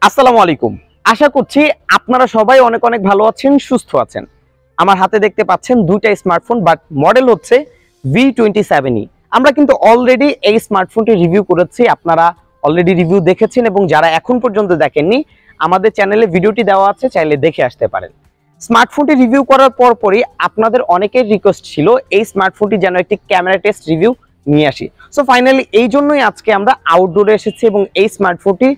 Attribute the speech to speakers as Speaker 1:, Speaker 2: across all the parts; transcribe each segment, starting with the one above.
Speaker 1: আসসালামু আলাইকুম। আশা করছি আপনারা সবাই অনেক অনেক ভালো আছেন, সুস্থ আছেন। আমার হাতে দেখতে পাচ্ছেন দুইটা স্মার্টফোন, বাট মডেল হচ্ছে V27e। আমরা কিন্তু অলরেডি এই স্মার্টফোনটি রিভিউ করেছি, আপনারা অলরেডি রিভিউ দেখেছেন এবং যারা এখন পর্যন্ত দেখেননি আমাদের চ্যানেলে ভিডিওটি দেওয়া আছে, চাইলে দেখে আসতে পারেন। স্মার্টফোনটি রিভিউ করার পরপরই আপনাদের অনেকের রিকোয়েস্ট ছিল এই স্মার্টফোনটি যেন একটি ক্যামেরা টেস্ট রিভিউ নিয়ে আসি। সো ফাইনালি এই জন্যই আজকে আমরা আউটডোরে এসেছি এবং এই স্মার্টফোনটি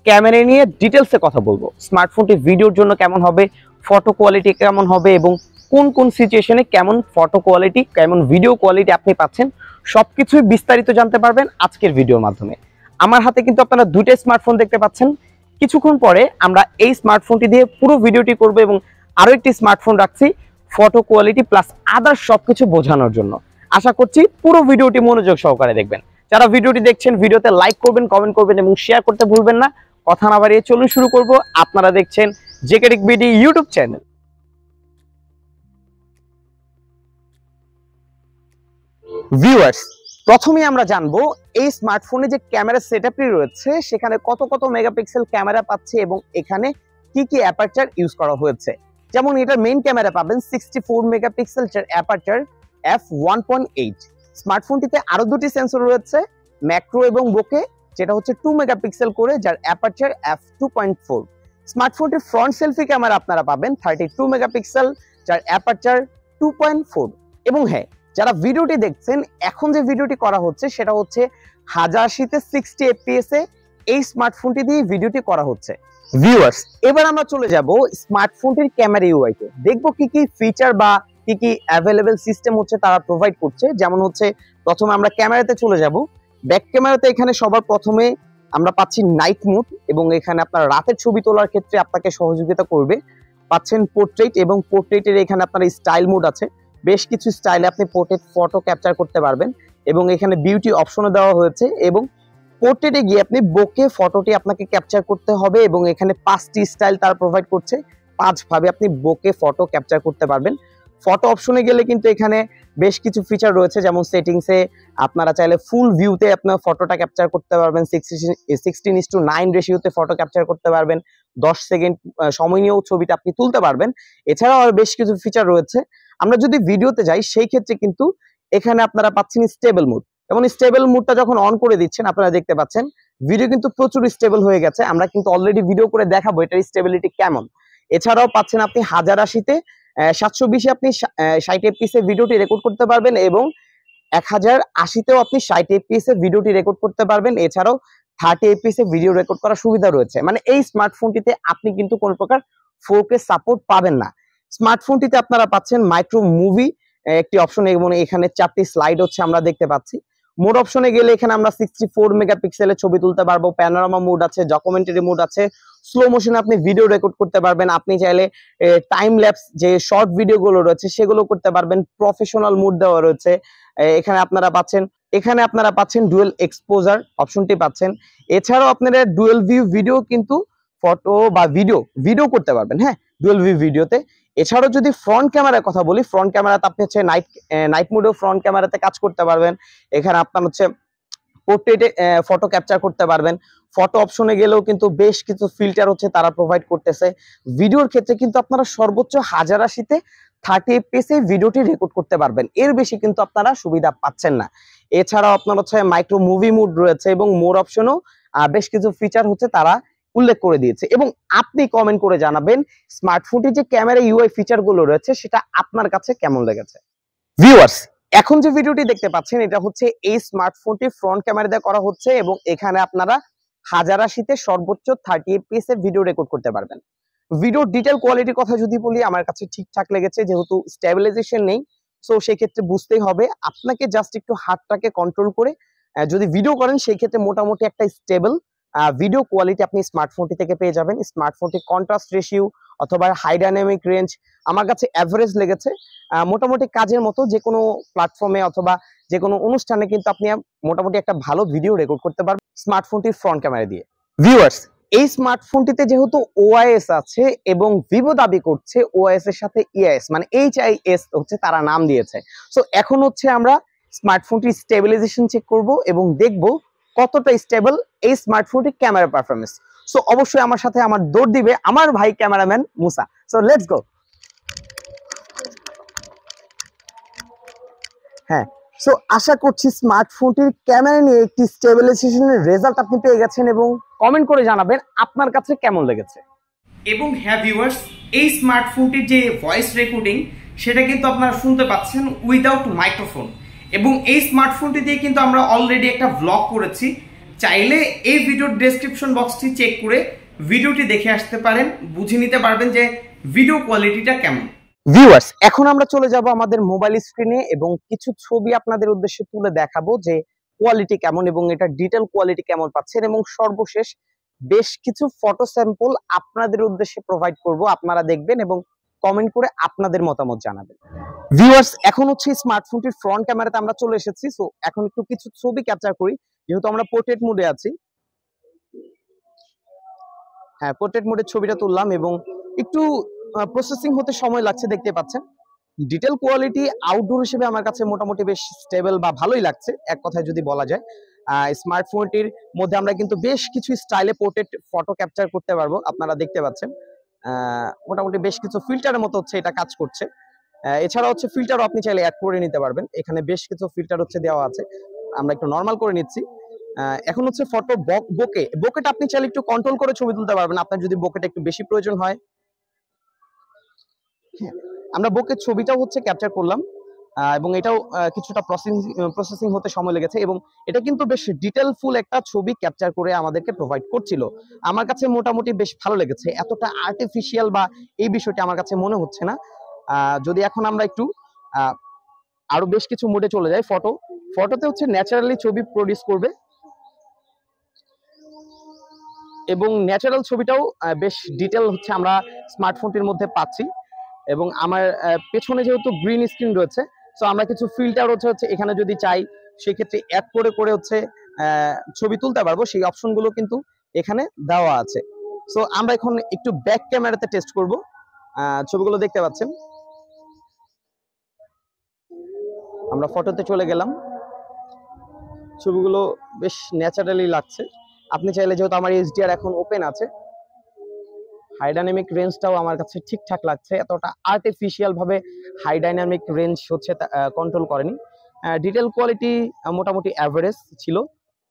Speaker 1: ক্যামেরা নিয়ে ডিটেলসে কথা বলবো। স্মার্টফোনটি ভিডিওর জন্য কেমন হবে, ফটো কোয়ালিটি কেমন হবে এবং কোন কোন সিচুয়েশনে কেমন ফটো কোয়ালিটি, কেমন ভিডিও কোয়ালিটি আপনি পাচ্ছেন, সবকিছুই বিস্তারিত জানতে পারবেন আজকের ভিডিওর মাধ্যমে। আমার হাতে কিন্তু আপনারা দুইটা স্মার্টফোন দেখতে পাচ্ছেন। কিছুক্ষণ পরে আমরা এই স্মার্টফোনটি দিয়ে পুরো ভিডিওটি করব এবং আরো একটি স্মার্টফোন রাখছি ফটো কোয়ালিটি প্লাস আদার্স সবকিছু বোঝানোর জন্য। আশা করছি পুরো ভিডিওটি মনোযোগ সহকারে দেখবেন। যারা ভিডিওটি দেখছেন ভিডিওতে লাইক করবেন, কমেন্ট করবেন এবং শেয়ার করতে ভুলবেন না। কথা না বাড়িয়ে চলুন শুরু করব। আপনারা দেখছেন জেকেটিক বিডি ইউটিউব চ্যানেল। ভিউয়ার্স, প্রথমে আমরা জানবো এই স্মার্টফোনে যে ক্যামেরা সেটআপটি রয়েছে সেখানে কত কত মেগাপিক্সেল ক্যামেরা পাচ্ছে এবং এখানে কি কি অ্যাপারচার ইউজ করা হয়েছে। যেমন এটা মেইন ক্যামেরা পাবেন 64 মেগাপিক্সেল অ্যাপারচার f1.8। স্মার্টফোনটিতে আরো দুটি সেন্সর রয়েছে, ম্যাক্রো এবং বোকে, যেটা হচ্ছে 2 মেগাপিক্সেল করে, যার অ্যাপারচার f2.4। স্মার্টফোনটির ফ্রন্ট সেলফি ক্যামেরা আপনারা পাবেন 32 মেগাপিক্সেল, যার অ্যাপারচার 2.4। এবং হ্যাঁ, যারা ভিডিওটি দেখছেন, এখন যে ভিডিওটি করা হচ্ছে সেটা হচ্ছে 1080 তে 60 fps এ এই স্মার্টফোনটি দিয়ে ভিডিওটি করা হচ্ছে। ভিউয়ার্স, এবার আমরা চলে যাব স্মার্টফোনটির ক্যামেরা ইউআই তে, দেখবো কি কি ফিচার বা কি কি অ্যাভেলেবেল সিস্টেম হচ্ছে তারা প্রোভাইড করছে। যেমন হচ্ছে প্রথমে আমরা ক্যামেরাতে চলে যাব। ব্যাক ক্যামেরাতে এখানে সবার প্রথমে আমরা পাচ্ছি নাইট মোড এবং এখানে আপনার রাতের ছবি তোলার ক্ষেত্রে আপনাকে সহযোগিতা করবে। পাচ্ছেন পোর্ট্রেট এবং পোর্ট্রেটের এখানে আপনার স্টাইল মোড আছে, বেশ কিছু স্টাইলে আপনি পোর্ট্রেট ফটো ক্যাপচার করতে পারবেন এবং এখানে বিউটি অপশনও দেওয়া হয়েছে। এবং পোর্ট্রেটে গিয়ে আপনি বোকে ফটোটি আপনাকে ক্যাপচার করতে হবে এবং এখানে 5টি স্টাইল তারা প্রোভাইড করছে, 5 ভাবে আপনি বোকে ফটো ক্যাপচার করতে পারবেন। ফটো অপশনে গেলে কিন্তু এখানে বেশ কিছু ফিচার রয়েছে, যেমন সেটিংসে আপনারা চাইলে ফুল ভিউতে আপনার ফটোটা ক্যাপচার করতে পারবেন, 16:9 রেশিওতে ফটো ক্যাপচার করতে পারবেন, 10 সেকেন্ড সময় নিয়েও ছবিটা আপনি তুলতে পারবেন। এছাড়াও আর বেশ কিছু ফিচার রয়েছে। আমরা যদি ভিডিওতে যাই সেই ক্ষেত্রে কিন্তু এখানে আপনারা পাচ্ছেন স্টেবল মুড, এবং স্টেবল মুডটা যখন অন করে দিচ্ছেন আপনারা দেখতে পাচ্ছেন ভিডিও কিন্তু প্রচুর স্টেবল হয়ে গেছে। আমরা কিন্তু অলরেডি ভিডিও করে দেখাবো এটার স্টেবিলিটি কেমন। এছাড়াও পাচ্ছেন আপনি 1080 তে 720 এ আপনি 60 fps এ ভিডিওটি রেকর্ড করতে পারবেন এবং 1080 তেও আপনি 60 fps এ ভিডিওটি রেকর্ড করতে পারবেন। এছাড়াও 30 fps এ ভিডিও রেকর্ড করার সুবিধা রয়েছে। মানে এই স্মার্টফোনটিতে আপনি কিন্তু কোনো প্রকার 4K সাপোর্ট পাবেন না। স্মার্টফোনটিতে আপনারা পাচ্ছেন মাইক্রো মুভি একটি অপশন এবং এখানে 4টি স্লাইড হচ্ছে আমরা দেখতে পাচ্ছি। মোড অপশনে গেলে এখানে আমরা 64 মেগাপিক্সেলের ছবি তুলতে পারবো, প্যানোরামা মোড আছে, ডকুমেন্টারি মোড আছে, স্লো মোশনে আপনি ভিডিও রেকর্ড করতে পারবেন। আপনি চাইলে টাইম ল্যাপস যে শর্ট ভিডিও গুলো রয়েছে সেগুলো করতে পারবেন। প্রফেশনাল মোড দেওয়া রয়েছে। এখানে আপনারা পাচ্ছেন ডুয়েল এক্সপোজার অপশনটি পাচ্ছেন। এছাড়াও আপনারা ডুয়েল ভিউ ভিডিও কিন্তু ফটো বা ভিডিও করতে পারবেন, হ্যাঁ, ডুয়েল ভিউ ভিডিওতে। এছাড়াও যদি ফ্রন্ট ক্যামেরার কথা বলি, ফ্রন্ট ক্যামেরাতে আপনি হচ্ছে নাইট মোডেও ফ্রন্ট ক্যামেরাতে কাজ করতে পারবেন। এখানে আপনার হচ্ছে পোর্ট্রেটে ফটো ক্যাপচার করতে পারবেন। ফটো অপশনে গেলেও কিন্তু বেশ কিছু ফিল্টার হচ্ছে তারা প্রোভাইড করতেছে। ভিডিওর ক্ষেত্রে কিন্তু আপনারা সর্বোচ্চ 1080 তে 30 fps এ ভিডিওটি রেকর্ড করতে পারবেন, এর বেশি কিন্তু আপনারা সুবিধা পাচ্ছেন না। এছাড়াও আপনার হচ্ছে মাইক্রো মুভি মোড রয়েছে এবং মোর অপশনও বেশ কিছু ফিচার হচ্ছে তারা উল্লেখ করে দিয়েছে। এবং আপনি কমেন্ট করে জানাবেন স্মার্টফোনটির যে ক্যামেরা ইউআই ফিচার গুলো রয়েছে সেটা আপনার কাছে কেমন লেগেছে। ভিউয়ার্স, এখন যে ভিডিওটি দেখতে পাচ্ছেন এটা হচ্ছে এই স্মার্টফোনটি ফ্রন্ট ক্যামেরা দিয়ে করা হচ্ছে এবং এখানে আপনারা 1080 তে সর্বোচ্চ 30 fps এ ভিডিও রেকর্ড করতে পারবেন। ভিডিও ডিটেল কোয়ালিটির কথা যদি বলি, আমার কাছে ঠিকঠাক লেগেছে, যেহেতু স্টেবিলাইজেশন নেই, সো সেই ক্ষেত্রে বুঝতেই হবে আপনাকে জাস্ট একটু হাতটাকে কন্ট্রোল করে যদি ভিডিও করেন সেই ক্ষেত্রে মোটামুটি একটা স্টেবল ভিডিও কোয়ালিটি আপনি স্মার্টফোনটি থেকে পেয়ে যাবেন। স্মার্টফোনটি কন্ট্রাস্ট রেশিও অথবা হাই ডাইনামিক রেঞ্জ আমার কাছে অ্যাভারেজ লেগেছে। মোটামুটি কাজের মতো যে কোনো প্ল্যাটফর্মে অথবা যে কোনো অনুষ্ঠানে কিন্তু আপনি মোটামুটি একটা ভালো ভিডিও রেকর্ড করতে পারবেন স্মার্টফোনটির ফ্রন্ট ক্যামেরা দিয়ে। ভিউয়ার্স, এই স্মার্টফোনটিতে যেহেতু ওআইএস আছে এবং ভিভো দাবি করছে ওআইএস এর সাথে ইআইএস মানে এইচআইএস হচ্ছে তারা নাম দিয়েছে। সো এখন হচ্ছে আমরা স্মার্টফোনটির স্টেবিলাইজেশন চেক করব এবং দেখব কতটা স্টেবল এই স্মার্টফোনটির ক্যামেরা পারফরমেন্স। সো অবশ্যই আমার সাথে আমার দৌড় দিবে আমার ভাই cameraman Musa. So let's go. হ্যাঁ, সো আশা করছি স্মার্টফোনটির ক্যামেরা নিয়ে একটি স্টেবিলাইজেশনের রেজাল্ট আপনি পেয়ে গেছেন এবং কমেন্ট করে জানাবেন আপনার কাছে কেমন লেগেছে। এবং হ্যাঁ ভিউয়ার্স, এই স্মার্টফোনটির যে ভয়েস রেকর্ডিং সেটা কিন্তু আপনারা শুনতে পাচ্ছেন উইদাউট মাইক্রোফোন, এবং এই স্মার্টফোনটি দিয়ে কিন্তু আমরা অলরেডি একটা ব্লগ করেছি। চাইলে এই ভিডিওর ডেসক্রিপশন বক্সটি চেক করে ভিডিওটি দেখে আসতে পারেন, বুঝে নিতে পারবেন যে ভিডিও কোয়ালিটিটা কেমন। ভিউয়ার্স, এখন আমরা চলে যাব আমাদের মোবাইল স্ক্রিনে এবং কিছু ছবি আপনাদের উদ্দেশ্যে তুলে দেখাবো যে কোয়ালিটি কেমন এবং এটা ডিটেল কোয়ালিটি কেমন পাচ্ছেন, এবং সর্বশেষ বেশ কিছু ফটো স্যাম্পল আপনাদের উদ্দেশ্যে প্রোভাইড করব, আপনারা দেখবেন এবং কমেন্ট করে আপনাদের মতামত জানাবেন। ভিউয়ার্স, এখন হচ্ছে স্মার্টফোনটির ফ্রন্ট ক্যামেরাতে আমরা চলে এসেছি। সো এখন একটু কিছু ছবি ক্যাপচার করি, যেহেতু আমরা পোর্ট্রেট মোডে আছি। হ্যাঁ, পোর্ট্রেট মোডে ছবিটা তুললাম এবং একটু প্রসেসিং হতে সময় লাগছে, দেখতে পাচ্ছেন। ডিটেল কোয়ালিটি আউটডোর হিসেবে আমার কাছে মোটামুটি বেশ স্টেবল বা ভালোই লাগছে, এক কথায় যদি বলা যায়। স্মার্টফোনটির মধ্যে আমরা কিন্তু বেশ কিছু স্টাইলে পোর্ট্রেট ফটো ক্যাপচার করতে পারবো, আপনারা দেখতে পাচ্ছেন। মোটামুটি বেশ কিছু ফিল্টারের মতো হচ্ছে এটা কাজ করছে। এছাড়া হচ্ছে ফিল্টারও আপনি চাইলে অ্যাড করে নিতে পারবেন, এখানে বেশ কিছু ফিল্টার হচ্ছে দেওয়া আছে। আমরা একটু নর্মাল করে নিচ্ছি। এখন হচ্ছে ফটো বোকেটা আপনি চাইলে একটু কন্ট্রোল করে ছবি তুলতে পারবেন, আপনার যদি বোকেটা একটু বেশি প্রয়োজন হয়। আমরা বোকের ছবিটাও হচ্ছে ক্যাপচার করলাম, এবং এটাও কিছুটা প্রসেসিং হতে সময় লেগেছে, এবং এটা কিন্তু বেশ ডিটেলফুল একটা ছবি ক্যাপচার করে আমাদেরকে প্রোভাইড করছিল। আমার কাছে মোটামুটি বেশ ভালো লেগেছে, এতটা আর্টিফিশিয়াল বা এই বিষয়টি আমার কাছে মনে হচ্ছে না। যদি এখন আমরা একটু আরো বেশ কিছু মোডে চলে যাই, ফটোতে হচ্ছে ন্যাচারালি ছবি প্রডিউস করবে, এবং ন্যাচারাল ছবিটাও বেশ ডিটেল হচ্ছে আমরা স্মার্টফোনটির মধ্যে পাচ্ছি। এবং আমার পেছনে যেহেতু গ্রিন স্ক্রিন রয়েছে, সো আমরা কিছু ফিল্টার হচ্ছে এখানে যদি চাই সেক্ষেত্রে অ্যাড করে হচ্ছে ছবি তুলতে পারবো, সেই অপশনগুলো কিন্তু এখানে দেওয়া আছে। সো আমরা এখন একটু ব্যাক ক্যামেরাতে টেস্ট করব। ছবিগুলো দেখতে পাচ্ছেন, আমরা ফটোতে চলে গেলাম, ছবিগুলো বেশ ন্যাচারালি লাগছে। আপনি চাইলে, যেহেতু আমার এইচডিআর এখন ওপেন আছে, হাই ডাইনামিক রেঞ্জটাও আমার কাছে ঠিকঠাক লাগছে, এতটা আর্টিফিশিয়াল ভাবে হাই ডাইনামিক রেঞ্জ হচ্ছে কন্ট্রোল করেনি। ডিটেল কোয়ালিটি মোটামুটি অ্যাভারেজ ছিল,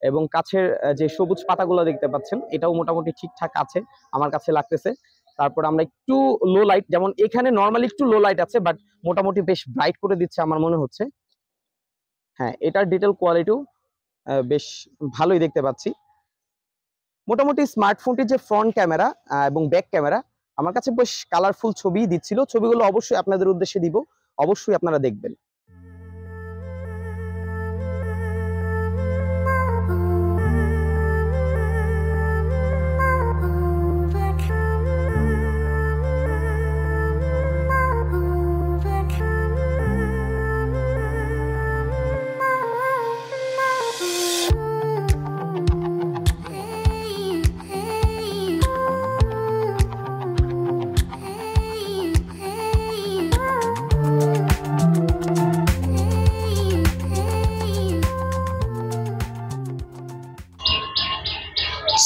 Speaker 1: এবং কাছের যে সবুজ পাতাগুলো দেখতে পাচ্ছেন এটাও মোটামুটি ঠিকঠাক আছে আমার কাছে লাগতেছে। তারপর আমরা একটু লো লাইট, যেমন এখানে নর্মালি একটু লো লাইট আছে, বাট মোটামুটি বেশ ব্রাইট করে দিচ্ছে আমার মনে হচ্ছে। হ্যাঁ, এটার ডিটেল কোয়ালিটিও বেশ ভালোই দেখতে পাচ্ছি। মোটামুটি স্মার্টফোনটির যে ফ্রন্ট ক্যামেরা এবং ব্যাক ক্যামেরা আমার কাছে বেশ কালারফুল ছবি দিচ্ছিল। ছবিগুলো অবশ্যই আপনাদের উদ্দেশ্যে দিব, অবশ্যই আপনারা দেখবেন।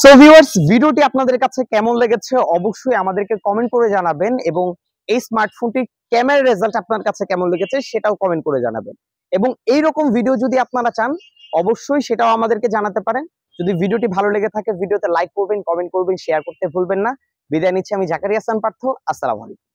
Speaker 1: সো ভিউয়ার্স, ভিডিওটি আপনাদের কাছে কেমন লেগেছে অবশ্যই আমাদেরকে কমেন্ট করে জানাবেন, এবং এই স্মার্টফোনটির ক্যামেরার রেজাল্ট আপনার কাছে কেমন লেগেছে সেটাও কমেন্ট করে জানাবেন। এবং এইরকম ভিডিও যদি আপনারা চান অবশ্যই সেটাও আমাদেরকে জানাতে পারেন। যদি ভিডিওটি ভালো লেগে থাকে ভিডিওতে লাইক করবেন, কমেন্ট করবেন, শেয়ার করতে ভুলবেন না। বিদায় নিচ্ছি, আমি জাকারিয়া হাসান পার্থ। আসসালামু আলাইকুম।